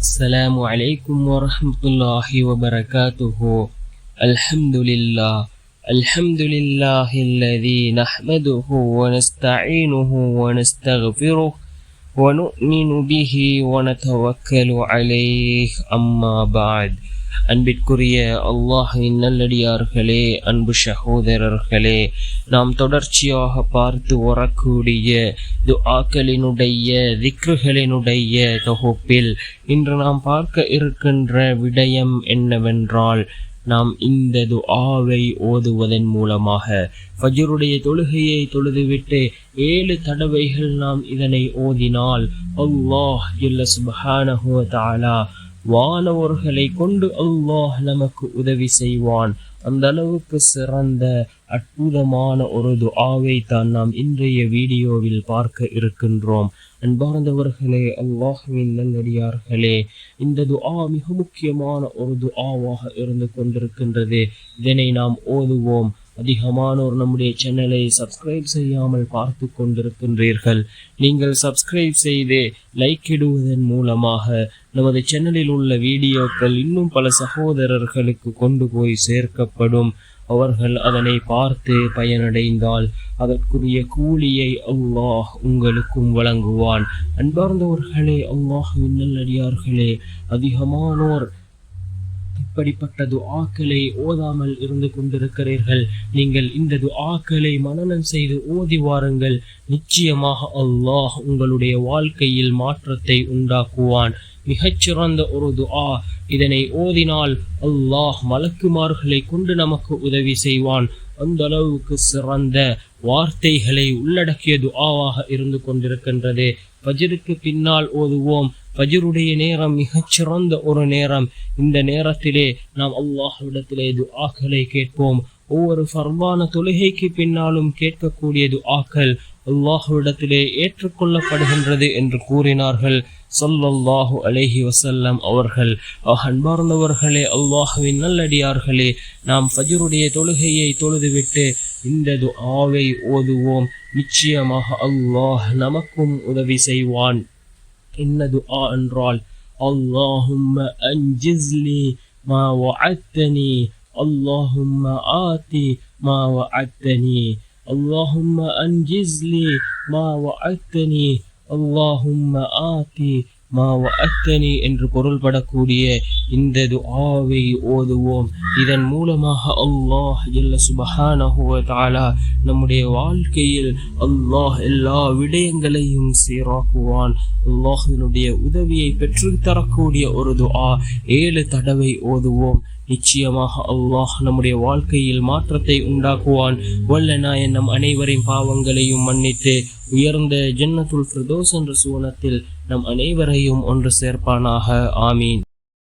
السلام عليكم ورحمة الله وبركاته. الحمد لله الذي نحمده ونستعينه ونستغفره ونؤمن به ونتوكل عليه. أما بعد. அன்பிற்குரிய அல்லாஹ்வின் நல்லடியார்களே, அன்பு சகோதரர்களே, நாம் தொடர்ச்சியாக பார்த்து வரக்கூடிய துஆக்களினுடைய திக்ருகளினுடைய தொகுப்பில் இன்று நாம் பார்க்க இருக்கின்ற விடயம் என்னவென்றால், நாம் இந்த துஆவை ஓதுவதன் மூலமாக ஃபஜ்ருடைய தொழுகையை தொழுதுவிட்டு 7 தடவைகள் நாம் இதனை ஓதினால் அல்லாஹ் ஜல்ல சுப்ஹானஹு வ தஆலா வானவர்களை கொண்டு அல்லாஹ் நமக்கு உதவி செய்வான். அந்த அளவுக்கு சிறந்த அற்புதமான ஒரு துஆவை தான் நாம் இன்றைய வீடியோவில் பார்க்க இருக்கின்றோம். அன்பார்ந்தவர்களே, அல்லாஹ்வின் நல்லடியார்களே, இந்த துஆ மிக முக்கியமான ஒரு துஆவாக இருந்து கொண்டிருக்கின்றது. இதனை நாம் ஓதுவோம். அதிகமானோர் நம்முடைய சேனலை சப்ஸ்கிரைப் செய்யாமல் பார்த்து கொண்டிருக்கின்றீர்கள். நீங்கள் சப்ஸ்கிரைப் செய்து லைக் இடுவதன் மூலமாக நமது சேனலில் உள்ள வீடியோக்கள் இன்னும் பல சகோதரர்களுக்கு கொண்டு போய் சேர்க்கப்படும். அவர்கள் அதனை பார்த்து பயனடைந்தால் அதற்குரிய கூலியை அல்லாஹ் உங்களுக்கும் வழங்குவான். அன்பார்ந்தவர்களே, அல்லாஹ்வின் நல்லடியார்களே, அதிகமானோர் இப்படிப்பட்ட துஆக்களை ஓதாமல் இருந்து கொண்டிருக்கிறீர்கள். நீங்கள் இந்த துஆக்களை மனனம் செய்து ஓதி வாருங்கள். நிச்சயமாக அல்லாஹ் உங்களுடைய வாழ்க்கையில் மாற்றத்தை உண்டாக்குவான். மிகச்சிறந்த ஒரு துஆ. இதனை ஓதினால் அல்லாஹ் மலக்குமார்களை கொண்டு நமக்கு உதவி செய்வான். அந்த அளவுக்கு சிறந்த வார்த்தைகளை உள்ளடக்கிய துஆவாக இருந்து கொண்டிருக்கின்றது. ஃபஜ்ருக்கு பின்னால் ஓதுவோம். ஃபஜ்ருடைய நேரம் மிகச்சிறந்த ஒரு நேரம். இந்த நேரத்திலே நாம் அல்லாஹ்விடத்திலே துஆக்களை கேட்போம். ஒவ்வொரு ஃபர்வான தொழுகைக்கு பின்னாலும் கேட்கக்கூடிய துஆக்கள் அல்லாஹ்விடத்திலே ஏற்றுக்கொள்ளப்படுகின்றது என்று கூறினார்கள் ஸல்லல்லாஹு அலைஹி வஸல்லம் அவர்கள். அன்பார்ந்தவர்களே, அல்லாஹ்வின் நல்லடியார்களே, நாம் ஃபஜ்ருடைய தொழுகையை தொழுதுவிட்டு இந்த துஆவை ஓதுவோம். நிச்சயமாக அல்லாஹ் நமக்கும் உதவி செய்வான். என்ன துஆ என்றால், அல்லாஹும்ம அன்ஜிஸ்லி மா வஅத்தனி, அல்லாஹும்ம ஆதி மா வஅத்தனி, அல்லாஹும்ம அன்ஜிஸ்லி மா வஅத்தனி, அல்லாஹும்ம ஆதி மா வஅத்தனி என்று பொருள்படக்கூடிய இந்த துஆவை ஓதுவோம். இதன் மூலமாக அல்லாஹ் ஜல்ல சுப்ஹானஹு வ தஆலா நம்முடைய வாழ்க்கையில் அல்லாஹ் எல்லா விடயங்களையும் சீராக்குவான். அல்லாஹ்வினுடைய உதவியை பெற்று தரக்கூடிய ஒரு துஆ. 7 தடவை ஓதுவோம். நிச்சயமாக அல்லாஹ் நம்முடைய வாழ்க்கையில் மாற்றத்தை உண்டாக்குவான். வல்ல நாயன் நம் அனைவரின் பாவங்களையும் மன்னித்து உயர்ந்த ஜன்னத்துல் ஃபிர்தௌஸ் என்ற சுவனத்தில் நம் அனைவரையும் ஒன்று சேர்ப்பானாக. ஆமீன்.